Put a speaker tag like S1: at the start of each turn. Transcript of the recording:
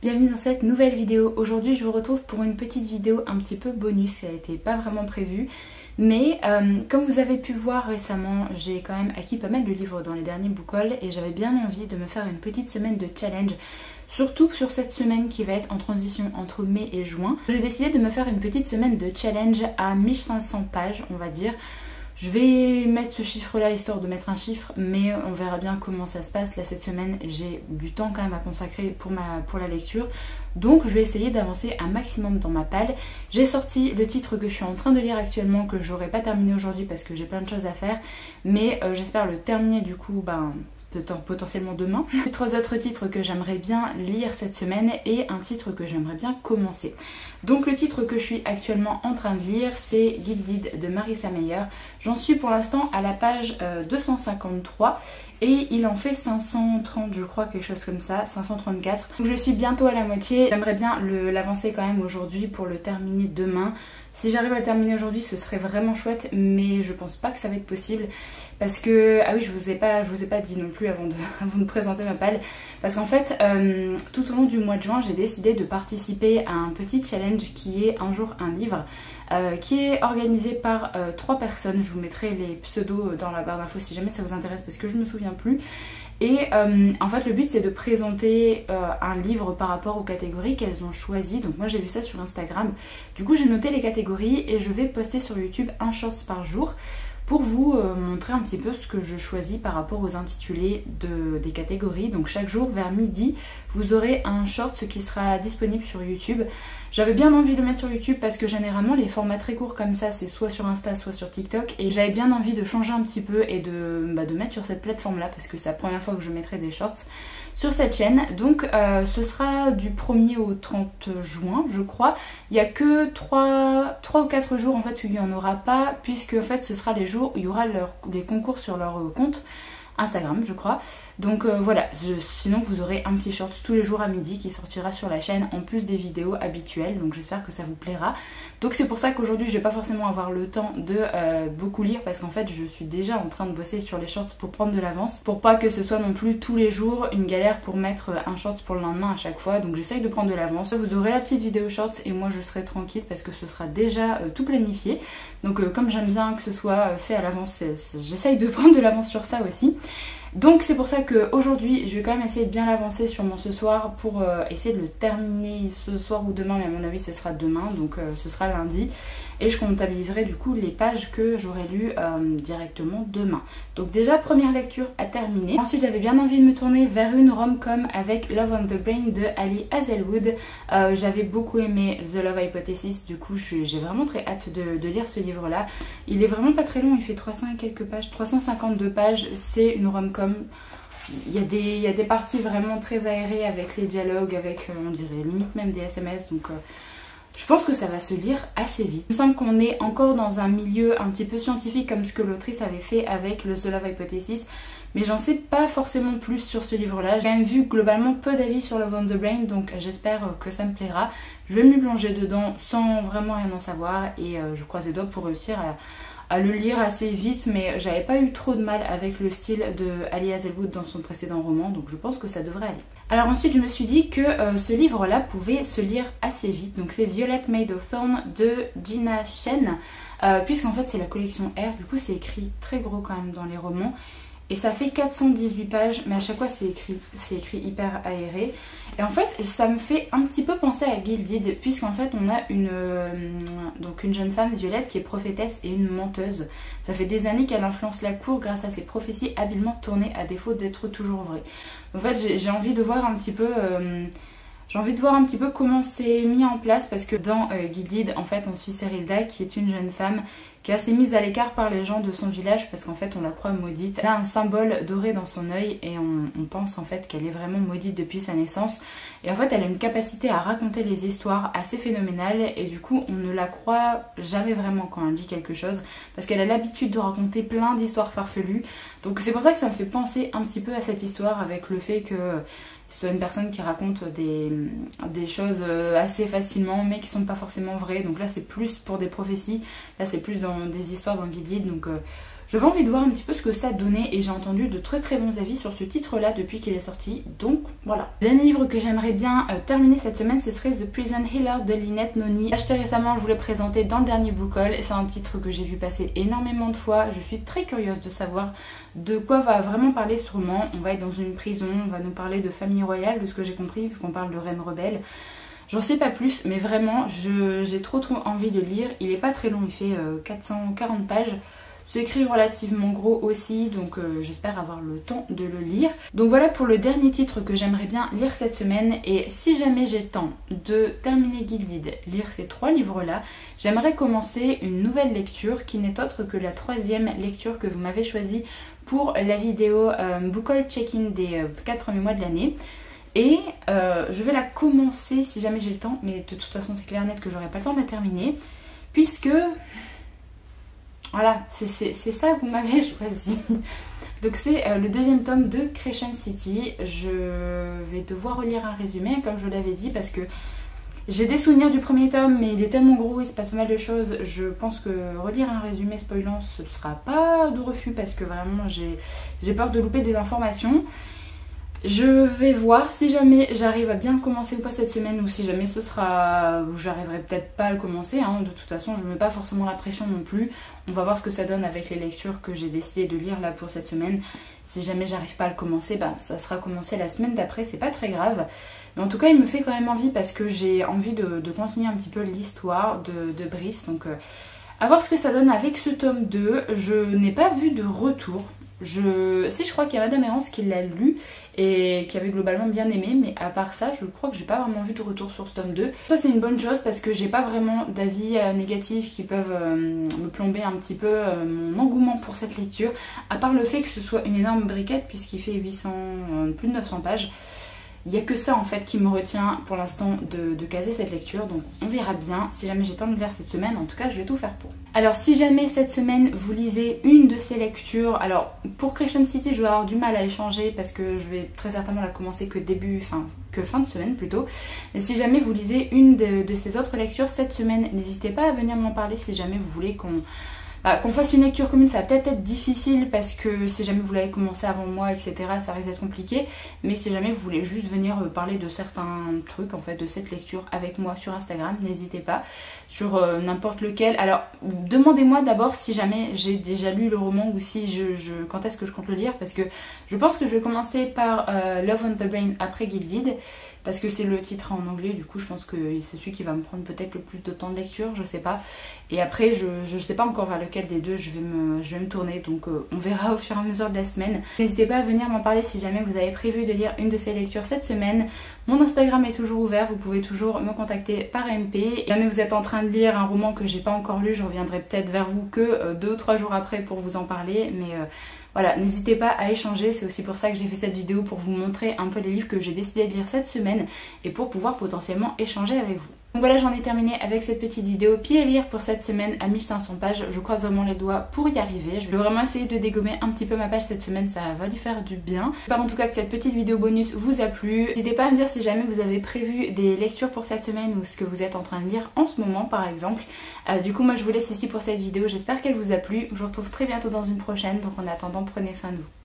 S1: Bienvenue dans cette nouvelle vidéo. Aujourd'hui je vous retrouve pour une petite vidéo un petit peu bonus, ça n'était pas vraiment prévu. Mais comme vous avez pu voir récemment, j'ai quand même acquis pas mal de livres dans les derniers book hauls et j'avais bien envie de me faire une petite semaine de challenge. Surtout sur cette semaine qui va être en transition entre mai et juin. J'ai décidé de me faire une petite semaine de challenge à 1500 pages on va dire. Je vais mettre ce chiffre là histoire de mettre un chiffre, mais on verra bien comment ça se passe. Là cette semaine j'ai du temps quand même à consacrer pour la lecture, donc je vais essayer d'avancer un maximum dans ma palle. J'ai sorti le titre que je suis en train de lire actuellement, que j'aurai pas terminé aujourd'hui parce que j'ai plein de choses à faire, mais j'espère le terminer du coup potentiellement demain. J'ai 3 autres titres que j'aimerais bien lire cette semaine et un titre que j'aimerais bien commencer. Donc le titre que je suis actuellement en train de lire, c'est Gilded de Marissa Meyer. J'en suis pour l'instant à la page 253 et il en fait 530 je crois, quelque chose comme ça, 534. Donc je suis bientôt à la moitié. J'aimerais bien l'avancer quand même aujourd'hui pour le terminer demain. Si j'arrive à le terminer aujourd'hui, ce serait vraiment chouette, mais je pense pas que ça va être possible. Parce que, ah oui, je vous ai pas dit non plus avant de présenter ma palle. Parce qu'en fait, tout au long du mois de juin, j'ai décidé de participer à un petit challenge qui est un jour un livre. Qui est organisé par 3 personnes. Je vous mettrai les pseudos dans la barre d'infos si jamais ça vous intéresse parce que je me souviens plus. Et en fait le but c'est de présenter un livre par rapport aux catégories qu'elles ont choisies. Donc moi j'ai vu ça sur Instagram. Du coup j'ai noté les catégories et je vais poster sur YouTube un shorts par jour pour vous montrer un petit peu ce que je choisis par rapport aux intitulés des catégories. Donc chaque jour vers midi vous aurez un short qui sera disponible sur YouTube. J'avais bien envie de le mettre sur YouTube parce que généralement les formats très courts comme ça c'est soit sur Insta soit sur TikTok, et j'avais bien envie de changer un petit peu et de mettre sur cette plateforme là parce que c'est la première fois que je mettrai des shorts sur cette chaîne. Donc ce sera du 1er au 30 juin je crois. Il n'y a que 3 ou 4 jours en fait où il n'y en aura pas, puisque en fait ce sera les jours où il y aura les concours sur leur compte Instagram je crois. Donc voilà, sinon vous aurez un petit short tous les jours à midi qui sortira sur la chaîne en plus des vidéos habituelles, donc j'espère que ça vous plaira. Donc c'est pour ça qu'aujourd'hui je vais pas forcément avoir le temps de beaucoup lire, parce qu'en fait je suis déjà en train de bosser sur les shorts pour prendre de l'avance, pour pas que ce soit non plus tous les jours une galère pour mettre un short pour le lendemain à chaque fois. Donc j'essaye de prendre de l'avance. Vous aurez la petite vidéo shorts et moi je serai tranquille parce que ce sera déjà tout planifié. Donc comme j'aime bien que ce soit fait à l'avance, j'essaye de prendre de l'avance sur ça aussi. Donc c'est pour ça qu'aujourd'hui je vais quand même essayer de bien l'avancer sûrement ce soir pour essayer de le terminer ce soir ou demain, mais à mon avis ce sera demain, donc ce sera lundi. Et je comptabiliserai du coup les pages que j'aurai lues directement demain. Donc déjà première lecture à terminer. Ensuite j'avais bien envie de me tourner vers une rom-com avec Love on the Brain de Ali Hazelwood. J'avais beaucoup aimé The Love Hypothesis, du coup j'ai vraiment très hâte de lire ce livre là. Il est vraiment pas très long, il fait 300 et quelques pages, 352 pages, c'est une rom-com. Il y a des parties vraiment très aérées avec les dialogues, avec on dirait limite même des SMS, donc je pense que ça va se lire assez vite. Il me semble qu'on est encore dans un milieu un petit peu scientifique comme ce que l'autrice avait fait avec le The Love Hypothesis, mais j'en sais pas forcément plus sur ce livre là. J'ai quand même vu globalement peu d'avis sur Love on the Brain, donc j'espère que ça me plaira. Je vais m'y plonger dedans sans vraiment rien en savoir et je croise les doigts pour réussir à le lire assez vite, mais j'avais pas eu trop de mal avec le style de Ali Hazelwood dans son précédent roman, donc je pense que ça devrait aller. Alors ensuite je me suis dit que ce livre là pouvait se lire assez vite, donc c'est Violet Made of Thorn de Gina Shen, puisqu'en fait c'est la collection R, du coup c'est écrit très gros quand même dans les romans. Et ça fait 418 pages, mais à chaque fois c'est écrit hyper aéré. Et en fait ça me fait un petit peu penser à Gilded, puisqu'en fait on a une jeune femme, Violette, qui est prophétesse et une menteuse. Ça fait des années qu'elle influence la cour grâce à ses prophéties habilement tournées à défaut d'être toujours vraies. En fait j'ai envie de voir un petit peu... J'ai envie de voir un petit peu comment c'est mis en place, parce que dans Gilded, en fait, on suit Serilda, qui est une jeune femme qui est assez mise à l'écart par les gens de son village, parce qu'en fait, on la croit maudite. Elle a un symbole doré dans son œil et on pense en fait qu'elle est vraiment maudite depuis sa naissance. Et en fait, elle a une capacité à raconter les histoires assez phénoménale, et du coup, on ne la croit jamais vraiment quand elle dit quelque chose, parce qu'elle a l'habitude de raconter plein d'histoires farfelues. Donc c'est pour ça que ça me fait penser un petit peu à cette histoire, avec le fait que c'est une personne qui raconte des choses assez facilement mais qui sont pas forcément vraies. Donc là c'est plus pour des prophéties, là c'est plus dans des histoires dans Gilded, donc j'avais envie de voir un petit peu ce que ça donnait et j'ai entendu de très très bons avis sur ce titre là depuis qu'il est sorti, donc voilà. Le dernier livre que j'aimerais bien terminer cette semaine, ce serait The Prison Healer de Lynette Noni. Acheté récemment, je vous l'ai présenté dans le dernier book haul, c'est un titre que j'ai vu passer énormément de fois, je suis très curieuse de savoir de quoi va vraiment parler ce roman. On va être dans une prison, on va nous parler de famille royale, de ce que j'ai compris, vu qu'on parle de reine rebelle. J'en sais pas plus, mais vraiment, j'ai trop envie de lire. Il est pas très long, il fait 440 pages. C'est écrit relativement gros aussi, donc j'espère avoir le temps de le lire. Donc voilà pour le dernier titre que j'aimerais bien lire cette semaine. Et si jamais j'ai le temps de terminer Gilded, lire ces 3 livres-là, j'aimerais commencer une nouvelle lecture qui n'est autre que la 3e lecture que vous m'avez choisie pour la vidéo Book Haul Check-in des 4 premiers mois de l'année. Et je vais la commencer si jamais j'ai le temps, mais de toute façon c'est clair et net que j'aurai pas le temps de la terminer, puisque voilà, c'est ça que vous m'avez choisi. Donc c'est le 2e tome de Crescent City. Je vais devoir relire un résumé comme je l'avais dit, parce que j'ai des souvenirs du premier tome, mais il est tellement gros, il se passe pas mal de choses. Je pense que relire un résumé spoilant, ce sera pas de refus, parce que vraiment j'ai peur de louper des informations. Je vais voir si jamais j'arrive à bien le commencer ou pas cette semaine, ou si jamais ce sera... j'arriverai peut-être pas à le commencer, hein. De toute façon je ne mets pas forcément la pression non plus. On va voir ce que ça donne avec les lectures que j'ai décidé de lire là pour cette semaine. Si jamais j'arrive pas à le commencer, bah, ça sera commencé la semaine d'après, c'est pas très grave. Mais en tout cas il me fait quand même envie, parce que j'ai envie de continuer un petit peu l'histoire de Brice. Donc à voir ce que ça donne avec ce tome 2. Je n'ai pas vu de retour. Si, je crois qu'il y a Madame Errance qui l'a lu et qui avait globalement bien aimé, mais à part ça, je crois que j'ai pas vraiment vu de retour sur ce tome 2. Ça c'est une bonne chose, parce que j'ai pas vraiment d'avis négatifs qui peuvent me plomber un petit peu mon engouement pour cette lecture, à part le fait que ce soit une énorme briquette, puisqu'il fait plus de 900 pages. Il n'y a que ça en fait qui me retient pour l'instant de caser cette lecture, donc on verra bien. Si jamais j'ai le temps de le lire cette semaine, en tout cas je vais tout faire pour. Alors si jamais cette semaine vous lisez une de ces lectures, alors pour Crescent City je vais avoir du mal à échanger, parce que je vais très certainement la commencer que fin de semaine plutôt. Mais si jamais vous lisez une de ces autres lectures cette semaine, n'hésitez pas à venir m'en parler si jamais vous voulez qu'on fasse une lecture commune. Ça va peut-être être difficile, parce que si jamais vous l'avez commencé avant moi, etc., ça risque d'être compliqué. Mais si jamais vous voulez juste venir parler de certains trucs, en fait, de cette lecture avec moi sur Instagram, n'hésitez pas, sur n'importe lequel. Alors, demandez-moi d'abord si jamais j'ai déjà lu le roman, ou si quand est-ce que je compte le lire, parce que je pense que je vais commencer par Love on the Brain après Gilded, parce que c'est le titre en anglais, du coup je pense que c'est celui qui va me prendre peut-être le plus de temps de lecture, je sais pas. Et après je sais pas encore vers lequel des deux je vais me tourner, donc on verra au fur et à mesure de la semaine. N'hésitez pas à venir m'en parler si jamais vous avez prévu de lire une de ces lectures cette semaine. Mon Instagram est toujours ouvert, vous pouvez toujours me contacter par MP. Et si jamais vous êtes en train de lire un roman que j'ai pas encore lu, je reviendrai peut-être vers vous que 2 ou 3 jours après pour vous en parler, mais voilà, n'hésitez pas à échanger, c'est aussi pour ça que j'ai fait cette vidéo, pour vous montrer un peu les livres que j'ai décidé de lire cette semaine et pour pouvoir potentiellement échanger avec vous. Donc voilà, j'en ai terminé avec cette petite vidéo pied à lire pour cette semaine à 1500 pages. Je croise vraiment les doigts pour y arriver. Je vais vraiment essayer de dégommer un petit peu ma page cette semaine, ça va lui faire du bien. J'espère en tout cas que cette petite vidéo bonus vous a plu. N'hésitez pas à me dire si jamais vous avez prévu des lectures pour cette semaine, ou ce que vous êtes en train de lire en ce moment par exemple. Du coup moi je vous laisse ici pour cette vidéo, j'espère qu'elle vous a plu. Je vous retrouve très bientôt dans une prochaine, donc en attendant prenez soin de vous.